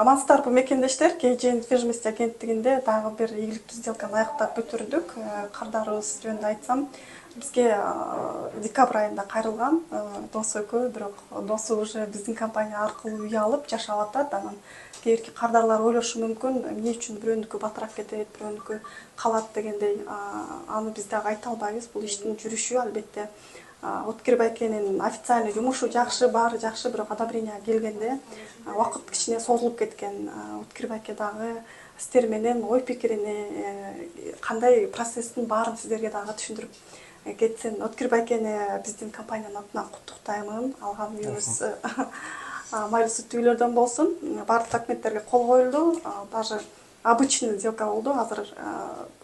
Амансыздар, бул мекендештер, KG недвижимость агенттигинде дагы бир ийгиликтүү сделканы аяктап бүтүрдүк. Кардарыбыз жөнүндө айтсам, бизге декабрь айында кайрылган дос экөө, бирок досу уже биздин компания аркылуу үй алып жашап атат. Анан кээинки кардарлар ойлошу мүмкүн, эмне үчүн бирөөнүкү батыраак кетет, бирөөнүкү калат дегендей. Аны биз дагы айта албайбыз. Бул иштин жүрүшү албетте. Уткир байкенин официальный жумушу жакшы, баары жакшы, бирок одобрение келгенде убакыт кичине созулуп кеткен. Уткир байке дагы сиздер менен ой пикирини, кандай процесстин баарын сиздерге дагы түшүндүрүп кетсин. Уткир байкени биздин компаниянын атынан куттуктаймын. Алган үйүбүз майлуу сүттүү үйлөрдөн болсун. Баардык документтерге кол коюлду. Даже обычный сделка болду. Азыр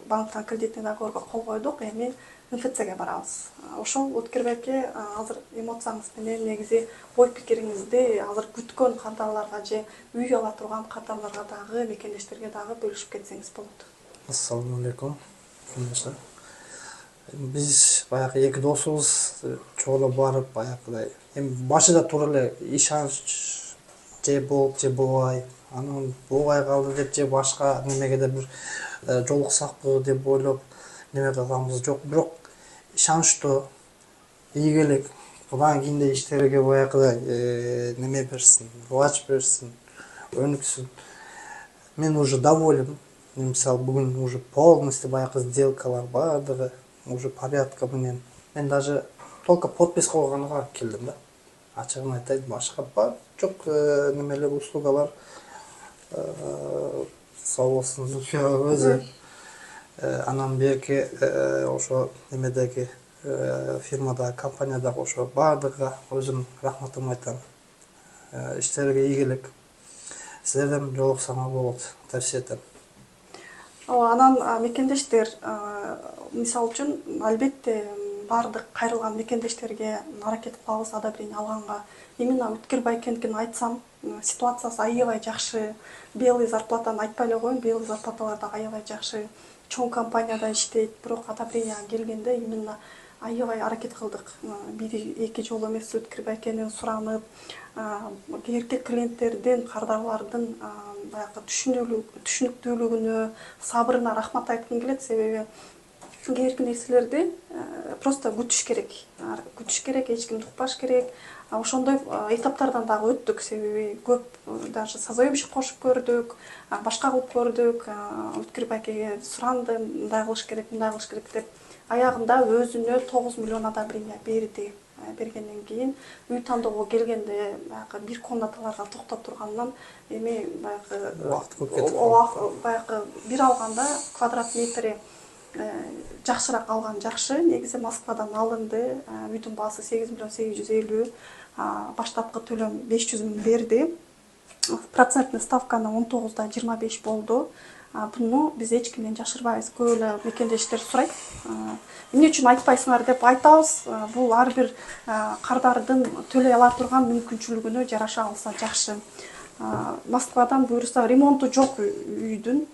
банктан кредитный договорго кол койдук. Эми МФЦге барабыз. Ошол Уткир байке азыр эмоцияңыз менен негизи ой пикириңизди азыр күткөн кардарларга же үй ала турган кардарларга дагы, мекендештерге дагы бөлүшүп кетсеңиз болот. Ассаламу алейкум. Биз баягы эки досубуз чогулуп барып баягыдай эми башында туура эле ишаныч же болуп же болбой, анан болбой калды деп же башка немеге бир жолуксакпы деп ойлоп неме кылганыбыз жок. Бирок ишанычтуу, ийгилик, Кудай кийинде иштерге баягыдай неме берсин, ылач берсин, өнүксүн. Мен уже доволен. Мисалы бүгүн уже полностью баягы сделкалар баардыгы уже порядка менен. Мен даже только подпись койгонго келдим да. Ачыгын айтайын, башка жок немелер, услугалар сау болсун өзү. Анан берки ошо немедеги фирмада, компаниядагы ошо баардыгыга өзүм рахматымды айтам. Иштерге ийгилик. Сиздерден жолуксаңар болот, тавсия этем. Анан мекендештер, мисалы үчүн албетте баардык кайрылган мекендештерге аракет кылабыз одобрение алганга. Именно Уткир байкенкин айтсам, ситуациясы аябай жакшы. Белый зарплатаны айтпай эле коеюн, белый зарплаталар да аябай жакшы. Чоң компанияда иштейт, бирок одобрение келгенде именно аябай аракет кылдык. Бир эки жолу эмес Уткир байкенин суранып, кээинки клиенттердин, кардарлардын баягы түшүнүктүүлүгүнө, сабырына рахмат айткым келет. Себеби кээинки нерселерди просто күтүш керек. Күтүш керек, эч кимди укпаш керек. Ошондой этаптардан дагы өттүк. Себеби көп даже созоебище кошуп көрдүк, башка кылып көрдүк. Уткир байкеге сурандым, мындай кылыш керек, мындай кылыш керек деп. Аягында өзүнө 9 миллион одобрение берди. Бергенден кийин үй тандоого келгенде баягы бир комнаталарга токтоп турганынан эми баягы убакыт көп кетип баягы бир алганда квадрат метри жакшыраак алган жакшы. Негизи Москвадан алынды. Үйдүн баасы 8 миллион 850. Баштапкы төлөм 500 миң берди. Процентный ставканы 19да 25 болду. Буну биз эч кимден жашырбайбыз. Көп эле мекендештер сурайт. Эмне үчүн айтпайсыңар деп айтабыз. Бул ар бир кардардын төлөй ала турган мүмкүнчүлүгүнө жараша алса жакшы. Москвадан буюрса ремонту жок үйдүн.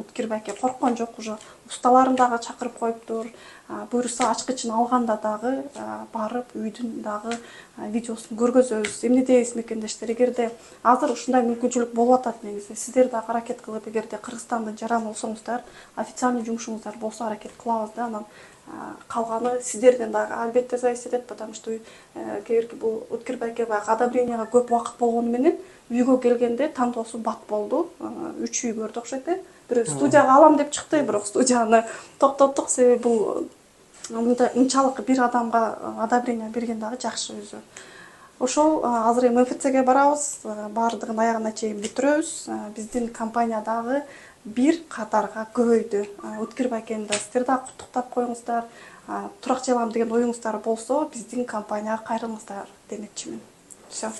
Уткир байке корккон жок, уже усталарын дагы чакырып коюптур. Буюрса ачкычын алганда дагы барып үйдүн дагы видеосун көргөзөбүз. Эмне дейбиз мекендештер, эгерде азыр ушундай мүмкүнчүлүк болуп атат негизи, сиздер дагы аракет кылып, эгерде Кыргызстандын жаран болсоңуздар, официальный жумушуңуздар болсо аракет кылабыз да. Анан калганы сиздерден дагы албетте зависит этет, потому что кээинки бул Уткир байке баягы одобрениега көп убакыт болгону менен үйгө келгенде тандоосу бат болду. 3 үй көрдү окшойт. бир студияга алам деп чыкты, бирок студияны токтоттук, себеби бул мындай унчалык бир адамга одобрение берген дагы жакшы өзү. Ошол азыр эми МФЦге барабыз, баардыгын аягына чейин бүтүрөбүз. Биздин компания дагы бир катарга көбөйдү. Өткөр байкемди сиздер дагы куттуктап коюңуздар. Турак жабам деген оюңуздар болсо, биздин компанияга кайрылыңыздар демекчимин. Все.